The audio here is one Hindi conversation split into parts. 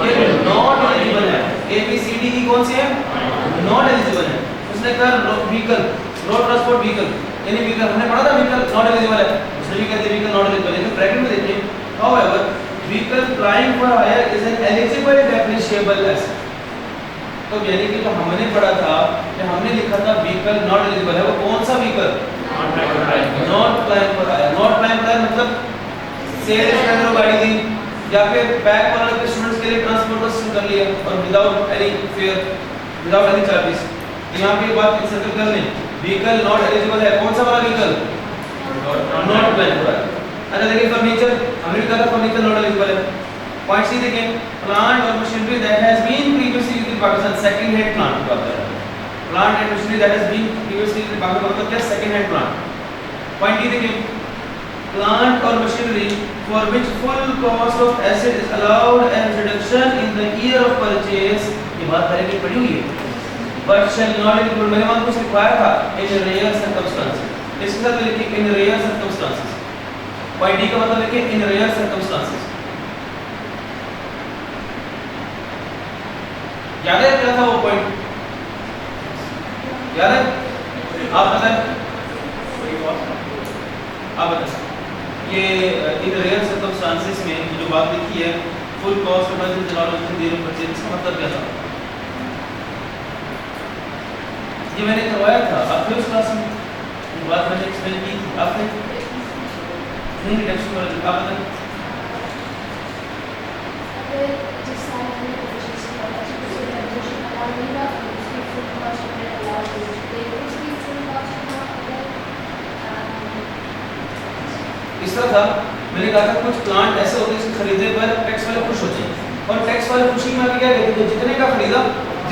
ये नॉट एलिजिबल है। ए बी सी डी की कौन सी है? नॉट एलिजिबल है। उसने कहा व्हीकल, रोड ट्रांसपोर्ट व्हीकल, यानी व्हीकल हमने पढ़ा था व्हीकल नॉट एलिजिबल है, उसने भी कहते व्हीकल नॉट एलिजिबल है। लेकिन ब्रैकेट में देखिए, however vehicle plying for hire is an eligible depreciable asset. तो यानी कि जो हमने पढ़ा था कि हमने लिखा था व्हीकल नॉट एलिजिबल है, वो कौन सा vehicle? Not plying for hire. Not plying for hire मतलब सेल स्टैंडर्ड गाड़ी दी या फिर बैक वाले के स्टूडेंट्स के लिए ट्रांसपोर्ट का सिस्टम कर लिया और without any fair, without any charges. यहाँ पे बात सर्कल कर लें, व्हीकल नॉट एलिजिबल है, कौन सा वाला vehicle? Not plying for hire. अच्छा देखिए फर्नीचर, हमने कहा था फर्नीचर नॉट एलिजिबल है। पॉइंट सी देखें, प्लांट और machinery that has been previously used in Pakistan, second hand plant का होता है। Plant and machinery that has been previously used in Pakistan मतलब क्या? Second hand plant. Point D देखें, प्लांट और machinery for which full cost of asset is allowed as reduction in the year of purchase, ये बात पहले भी पढ़ी हुई है। बट शैल नॉट इंक्लूड, मैंने वहां कुछ लिखवाया था, इन रेयर सर्कमस्टेंसेस, इसके साथ लिखिए इन रेयर सर्कमस्टेंसेस। पॉइंट डी का मतलब लिखिए इन रेयर सर्कमस्टेंसेस। याद है क्या था वो पॉइंट? याद है? आप बताएं, आप बताएं। ये इन रेयर सर्कमस्टेंसेस में जो बात लिखी है, full cost of purchase allowed in the year of purchase, इसका मतलब क्या था? ये मैंने करवाया था आपके उस क्लास में, ये बात मैंने एक्सप्लेन की थी आपने नहीं रिडक्शन कर आप बताएं। जिस साल हमने परचेज किया था उसके रिडक्शन अलाउड नहीं था, उसकी फुल कॉस्ट हमने अलाउड नहीं थी, उसकी फुल कॉस्ट ना अगर इस तरह था। मैंने कहा था कुछ प्लांट ऐसे होते हैं जिसके खरीदने पर टैक्स वाले खुश होते हैं, और टैक्स वाले खुशी में क्या कहते हैं, जितने का खरीदा,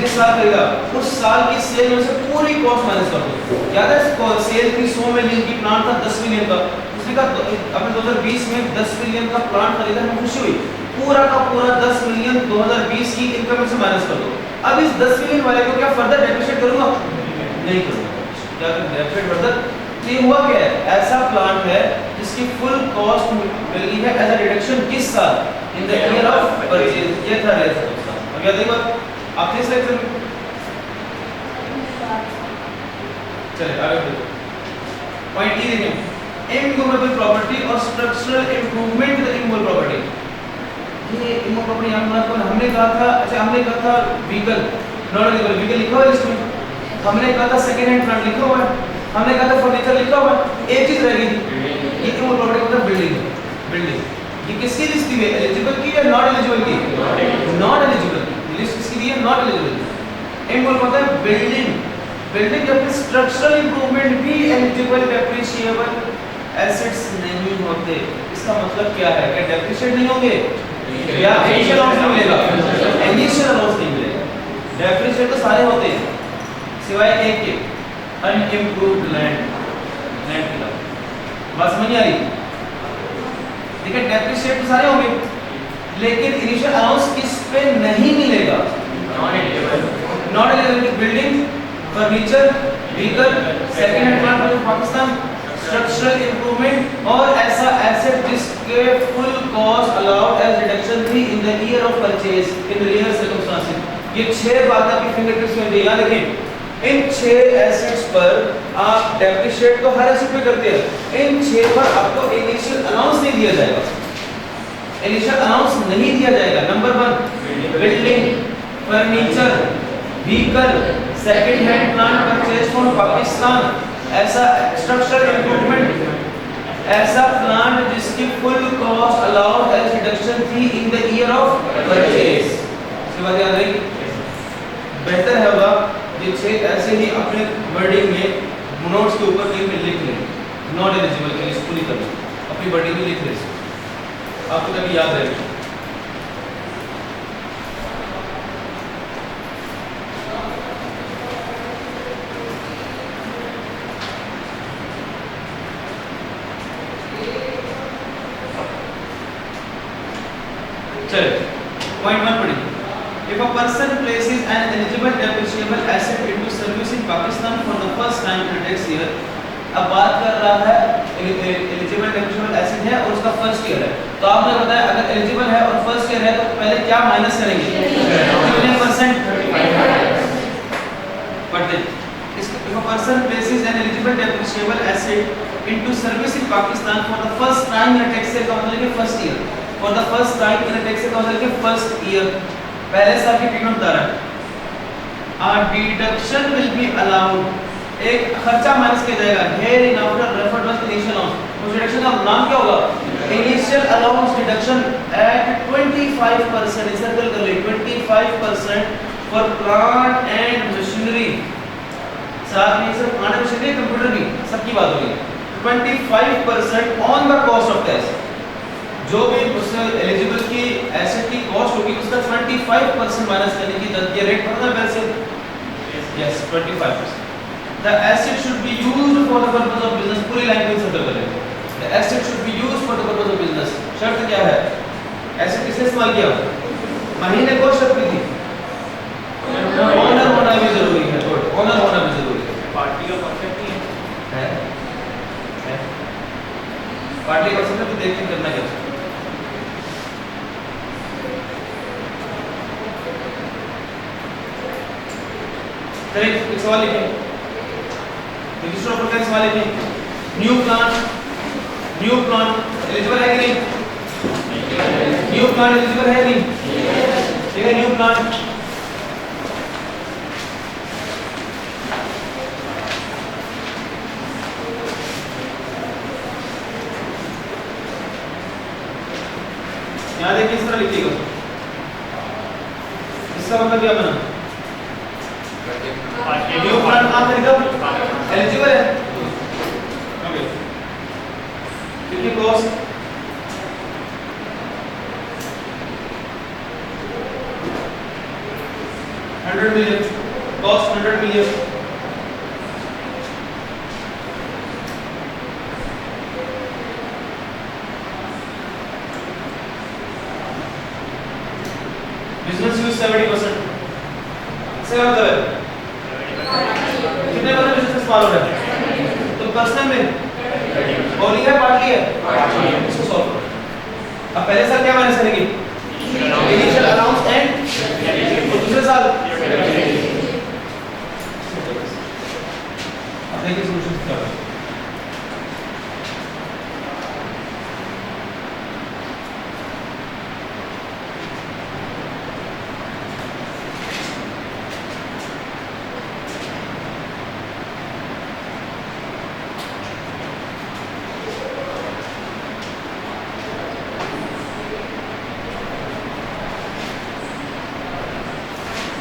जिस साल खरीदा उस साल की सेल में से पूरी कॉस्ट माइनस कर दो। याद है सेल की 100 मिलियन की प्लांट था 10 मिलियन का, उसने कहा अपने 2020 में 10 मिलियन का प्लांट खरीदा, हमें खुशी हुई, पूरा का पूरा 10 मिलियन 2020 की इनकम से माइनस कर दो। अब इस 10 मिलियन वाले को क्या फर्दर डेप्रिशिएट करूंगा? नहीं करूंगा। क्या डेप्रिशिएट फर्दर? तो ये हुआ क्या है, ऐसा प्लांट है जिसकी फुल कॉस्ट मिली है एज अ रिडक्शन किस साल? इन द ईयर ऑफ परचेज। ये था रेयर सर्कमस्टेंस। अब याद है बात आपने इस लेक्चर में? चलिए आगे बढ़ते हैं। पॉइंट ई देखें, इमूवेबल प्रॉपर्टी और structural improvement the immovable property. ये इमूवेबल प्रॉपर्टी हमने कहा था, अच्छा हमने कहा था व्हीकल नॉट एलिजिबल, व्हीकल लिखा हुआ है इसमें, हमने कहा था सेकंड हैंड प्लांट लिखा हुआ है, हमने कहा था फर्नीचर लिखा हुआ है, एक चीज रह गई थी, ये इमूवेबल प्रॉपर्टी मतलब बिल्डिंग। बिल्डिंग ये किसकी लिस्ट थी? एलिजिबल की या नॉट एलिजिबल की? नॉट एलिजिबल की लिस्ट किसकी दी है? Not eligible. इमूवेबल मतलब है बिल्डिंग, बिल्डिंग या फिर स्ट्रक्चरल इंप्रूवमेंट भी एलिजिबल डेप्रिशिएबल एसेट्स नहीं होते। इसका मतलब क्या है? क्या डेप्रिशिएट नहीं होंगे या इनिशियल अलाउंस नहीं मिलेगा? इनिशियल अलाउंस नहीं मिलेगा। डेप्रिशिएट तो सारे होते हैं सिवाय एक के, अनइंप्रूव्ड लैंड की बात समझ आ रही? देखिए डेप्रिशिएट तो सारे होंगे लेकिन इनिशियल अलाउंस किस पे नहीं मिलेगा? Not eligible building, furniture, vehicle, second hand plant of Pakistan, structural improvement और ऐसा एसेट जिसके full cost allowed as reduction थी in the year of purchase in rare circumstances. ये 6 बातें आपकी फिंगरटिप्स में दी। याद रखें इन 6 एसेट्स पर आप डेप्रिशिएट तो हर एसेट पे करते हैं, इन 6 पर आपको इनिशियल अलाउंस नहीं दिया जाएगा। इनिशियल अलाउंस नहीं दिया जाएगा। Number 1 building, furniture, vehicle, second hand plant purchase from Pakistan, ऐसा स्ट्रक्चरल इंप्रूवमेंट, ऐसा प्लांट जिसकी full cost allowed as reduction थी in the year of purchase. इसके बाद याद रखें बेहतर है होगा ये 6 ऐसे ही अपने वर्डिंग में नोट्स के ऊपर कहीं पे लिख लें, नॉट एलिजिबल के लिए पूरी करना अपनी वर्डिंग में लिख लें, आपको तभी याद रहेगा। चलिए पॉइंट 1 पढ़िए। If a person places an eligible depreciable asset into service in Pakistan for the first time in the next year, अब बात कर रहा है एलिजिबल डेप्रिसिएबल एसेट है और उसका फर्स्ट ईयर है, तो आपने बताया अगर एलिजिबल है और फर्स्ट ईयर है तो पहले क्या माइनस करेंगे, कितने परसेंट, पढ़ते if a person places an eligible depreciable asset into service in Pakistan for the first time in a tax year का मतलब कि first year, for the first time in a tax year का मतलब कि first year, पहले साल की ट्रीटमेंट बता रहा है, a deduction will be allowed, एक खर्चा माइनस किया जाएगा, here in after referred was initial allowance, उस डिडक्शन का नाम क्या होगा, initial allowance deduction at 25%, circle कर ले 25% for plant and machinery, साथ में सिर्फ प्लांट मशीनरी कंप्यूटर भी सबकी बात होगी, 25% on the cost of tax, जो भी उससे एलिजिबल की एसेट की कॉस्ट होगी उसका 25% माइनस करने की ये रेट पता है वैसे, yes 25%, the asset should be used for the purpose of business, पूरी लैंग्वेज से कर लेंगे, the asset should be used for the purpose of business, शर्त क्या है, एसेट किसने इस्तेमाल किया, महीने को शर्त की थी, ओनर होना भी जरूरी है, ओनर होना भी जरूरी है, पार्टी का कॉन्सेप्ट नहीं है पार्टी का कॉन्सेप्ट भी देख के करना क्या, चलिए एक सवाल लिखें, रजिस्टर ऑफ का सवाल लिखें, न्यू प्लान एलिजिबल है कि नहीं, न्यू प्लान एलिजिबल है नहीं, ठीक है, न्यू प्लान यहाँ देखिए इस तरह लिखिएगा, इसका मतलब क्या बना, न्यू प्लान नाम लिखा एलिजिबल है, ओके, कितनी cost, $100 million, cost $100 million, business use 70%, से मतलब है कितने मतलब बिजनेस इस्तेमाल हो रहा है, तो पर्सनल में और ये पार्टली है, इसको सॉल्व करो, अब पहले साल क्या माइनस करेंगे, इनिशियल अलाउंस एंड दूसरे साल, अब देखिए सॉल्यूशन क्या है,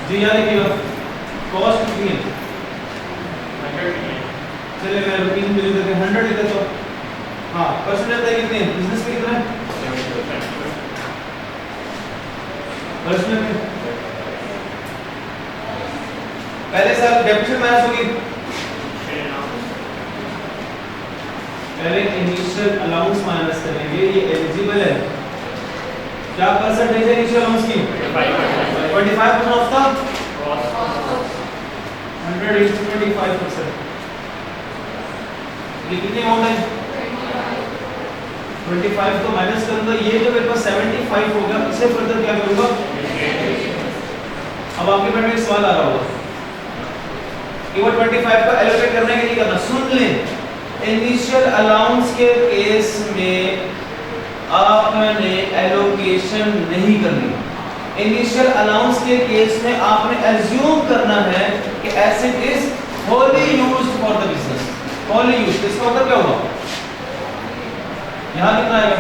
जी याद रखिएगा कॉस्ट कितनी है, 100 million, चलिए मैं रुपीस में लिख देते हैं 100 लिख देता हूँ, हाँ परसेंटेज है कितने हैं, बिजनेस में कितना है, 70%, पर्सनल में पहले साल डेप्रिसिएशन माइनस होगी, पहले इनिशियल अलाउंस माइनस करेंगे, ये एलिजिबल है, क्या परसेंटेज है इनिशियल अलाउंस की, 25% ऑफ द 100 into 25%, ये कितने अमाउंट है, 25 तो माइनस करूंगा, ये जो मेरे पास 75 होगा इसे फर्दर क्या करूंगा, अब आपके मन में एक सवाल आ रहा होगा कि वो 25 को एलोकेट करने के लिए करना, सुन लें, इनिशियल अलाउंस के केस में आपने एलोकेशन नहीं करनी, इनिशियल अलाउंस के केस में आपने एज्यूम करना है कि asset is Holi used for the business, Holi used, इसका मतलब क्या होगा, यहां कितना आएगा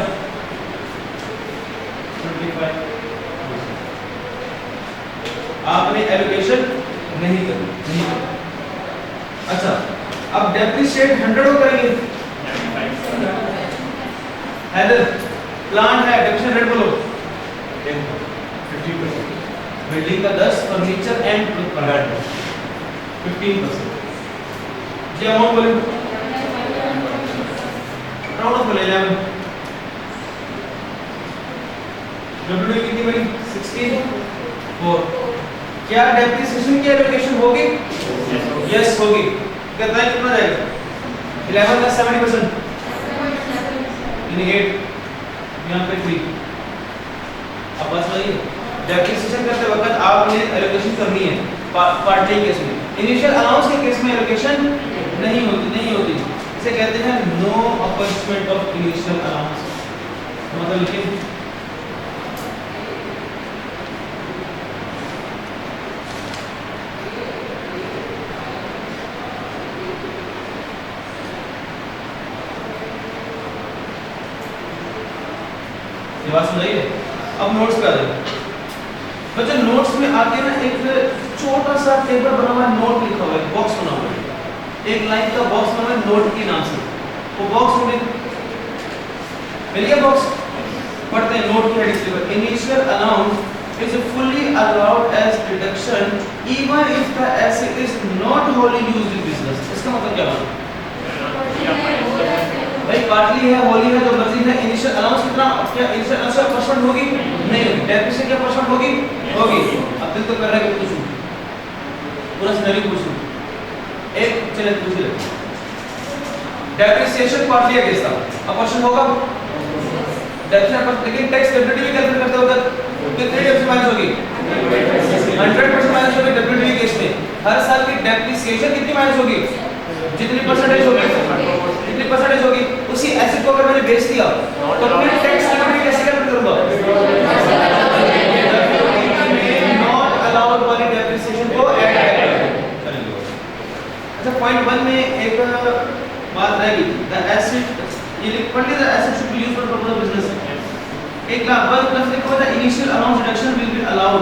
25, आपने एलोकेशन नहीं करनी, अच्छा अब डेप्रिशिएट 100 को करेंगे, हैदर प्लांट है, डेप्रिशिएट रेट बोलो 50%, बिल्डिंग का 10, फर्नीचर एंड प्लांट 15%, जी अमाउंट बोले राउंड ऑफ ले लिया मैं, डब्ल्यू कितनी बनी 64, क्या डेप्रिसिएशन की एलोकेशन होगी, यस होगी, कहता है कितना जाएगा 11 का 70%, यानी 8, यहाँ पे 3। अब बात समझिए, डेप्रिसिएशन करते वक्त आपने एलोकेशन करनी है पार्टली केस में। इनिशियल अलाउंस के केस में एलोकेशन नहीं होती। इसे कहते हैं no opportunity of initial allowance. मतलब लिखिए ये बात समझिए। अब नोट्स पे आ जाए बच्चों। नोट्स में आके ना एक छोटा सा टेबल बना हुआ है, नोट लिखा हुआ है, बॉक्स बना हुआ है, एक लाइन का बॉक्स बना हुआ है नोट के नाम से। वो बॉक्स में मिल गया बॉक्स, पढ़ते हैं नोट की हेडिंग पर। Initial allowance is fully allowed as deduction even if the asset is not wholly used in business। इसका मतलब क्या बात भाई? पार्टली है, होली है, जो मर्जी है। इनिशियल अलाउंस कितना, क्या इनिशियल अलाउंस 1% होगी? नहीं होगी। डेप्रिसिएशन क्या परसेंट होगी? होगी। अब दिल तो कर रहा है कि पूछूं, पूरा सिनेरियो पूछूं। एक चले पूछ ले, डेप्रिसिएशन पार्टली अगेंस्ट था, अब क्वेश्चन होगा डेप्रिसिएशन पर, लेकिन टैक्स डेबिलिटी भी कैलकुलेट करते वक्त कितनी डेप्रिसिएशन माइनस होगी? 100% माइनस होगी डेबिलिटी केस में। हर साल की डेप्रिसिएशन कितनी माइनस होगी? जितनी परसेंटेज होगी, उसी एसेट को अगर मैंने बेच दिया तो फिर टैक्स डेबिलिटी कैसे कैलकुलेट करूंगा? नॉट अलाउड वाली डेप्रिसिएशन को ऐड करेंगे। अच्छा, पॉइंट 1 में एक बात रहेगी, द एसेट, ये लिख पढ़ लीजिए, the asset should be used for purpose of business. एक लाख वर्ग प्लस लिखा हुआ था, initial allowance deduction will be allowed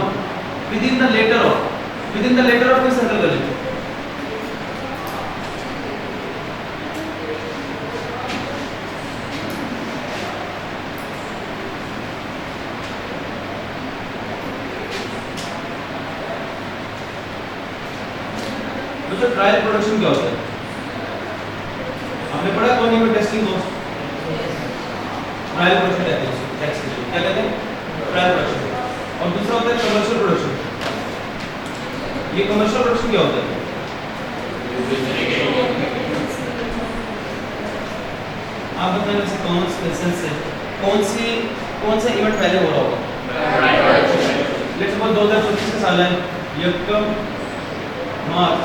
within the latter of किस सर्कल कर लीजिए। तो ट्रायल प्रोडक्शन क्या होता है? आपने पढ़ा कौन में टेस्टिंग कॉस्ट? ट्रायल प्रोडक्शन कहते हैं उसको, टैक्स के लिए क्या कहते हैं? Trial production. और दूसरा होता है कमर्शियल प्रोडक्शन। ये कमर्शियल प्रोडक्शन क्या होता है? आप बताएं इसे कौन सा इवेंट पहले हो रहा होगा? लेट्स सपोज 2025 का साल है, यकम मार्च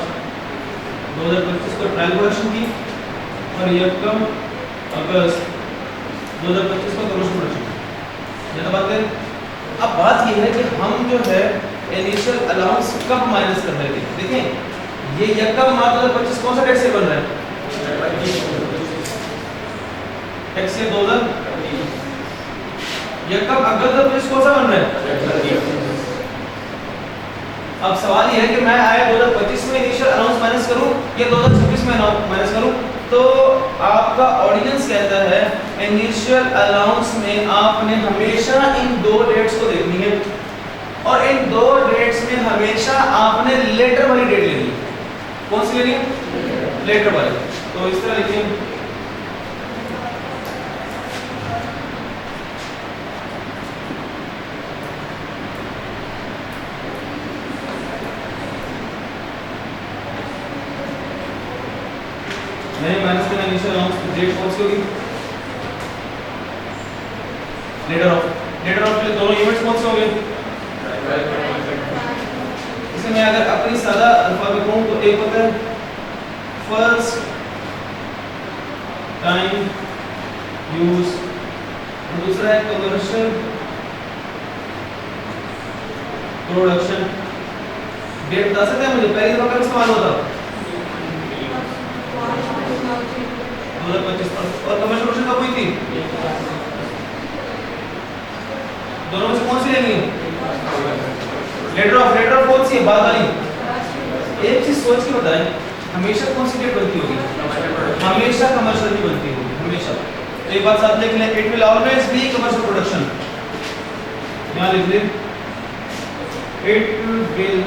2025 को ट्रायल प्रोडक्शन की और यकम अगस्त 2025 को कमर्शियल प्रोडक्शन। ये तो बात है। अब बात ये है कि हम जो है इनिशियल अलाउंस कब माइनस कर रहे थे? देखें, ये यकम मार्च 2025 कौन सा टैक्स बन रहा है? Tax year 2000। यकम अगस्त 2025 कौन सा बन रहा है? अब सवाल ये है कि मैं आया 2025 में इनिशियल अलाउंस माइनस करूं या 2026 में माइनस करूं? तो आपका ऑर्डिनेंस कहता है इनिशियल अलाउंस में आपने हमेशा इन दो डेट्स को देखनी है और इन दो डेट्स में हमेशा आपने लेटर वाली डेट लेनी है। कौन सी लेनी है? लेटर वाली। तो इस तरह लिखिए, मैंने माइनस करना इनिशियल अलाउंस, डेट कौन सी होगी? लेटर ऑफ के लिए दोनों इवेंट्स कौन से होंगे? इसमें मैं अगर अपनी सादा अल्फाबेट कहूं तो एक होता है फर्स्ट टाइम यूज और दूसरा है कमर्शियल प्रोडक्शन। डेट बता सकते हैं मुझे? पहली दफा कब इस्तेमाल होता? 2025। और कमर्शियल प्रोडक्शन कब हुई थी? दोनों में से कौन सी लेनी है? लेटर ऑफ कौन सी है? बाद वाली। एक चीज सोच के बताएं, हमेशा कौन सी डेट बनती होगी? हमेशा कमर्शियल ही बनती होगी, हमेशा। तो एक बात साथ लिख लें, it will always be commercial production. यहां लिख लें, it will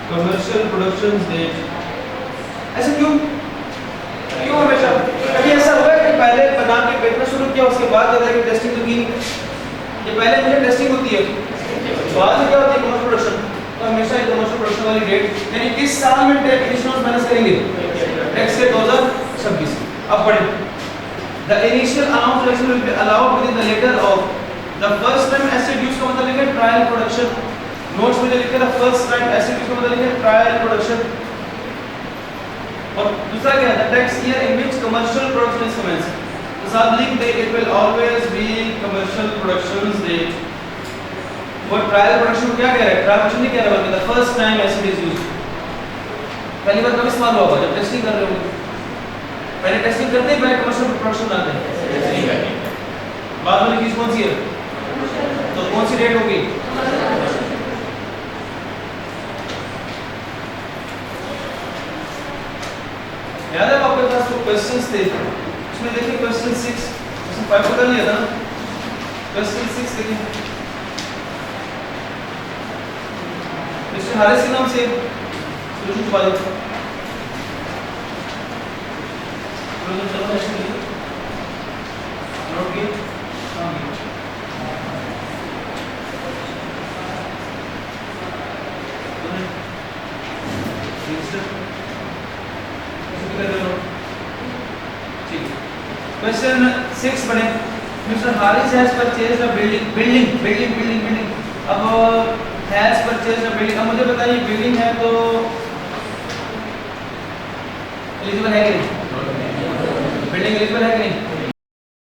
commercial production date. ऐसा क्यों हमेशा? कभी ऐसा हुआ है कि पहले बना के आगे देखना शुरू किया, उसके बाद कहता है कि टेस्टिंग तो की, ये पहले मुझे टेस्टिंग होती है, बाद में क्या होती है कमर्शियल प्रोडक्शन। तो हमेशा कमर्शियल प्रोडक्शन वाली डेट यानी किस साल में इनिशियल माइनस करेंगे, टैक्स के 2026। अब पढ़ें, the initial amount production will be allowed within the latter of the first time asset use का मतलब लिखा ट्रायल प्रोडक्शन, नोट्स में लिखा है फर्स्ट टाइम एसिड यूज का मतलब लिखा ट्रायल प्रोडक्शन। और दूसरा क्या है, the tax year in which commercial production is commenced, तो साथ लिख दे it will always be commercial production date. वो ट्रायल प्रोडक्शन क्या कह रहा है, ट्रायल प्रोडक्शन नहीं कह रहा बल्कि the first time acid is used, पहली बार कब इस्तेमाल हुआ, जब टेस्टिंग कर रहे होंगे, पहले टेस्टिंग करते ही पहले कमर्शियल प्रोडक्शन लाते हैं टेस्टिंग करके, बाद वाली चीज कौन सी है, तो कौन सी डेट होगी, याद है आपके पास जो क्वेश्चंस थे उसमें देखिए क्वेश्चन 6 क्वेश्चन 5 को कर लिया था ना, क्वेश्चन 6 देखिए मिस्टर हारिस के नाम से सोल्यूशन छुपा दो, सोल्यूशन चलो ऐसे लिखो नोट किए काम किए क्वेश्चन 6 बने, mister Haris has purchased a building. अब हैज परचेज्ड अ बिल्डिंग, अब मुझे बताइए बिल्डिंग है तो एलिजिबल है कि नहीं, बिल्डिंग एलिजिबल है कि नहीं,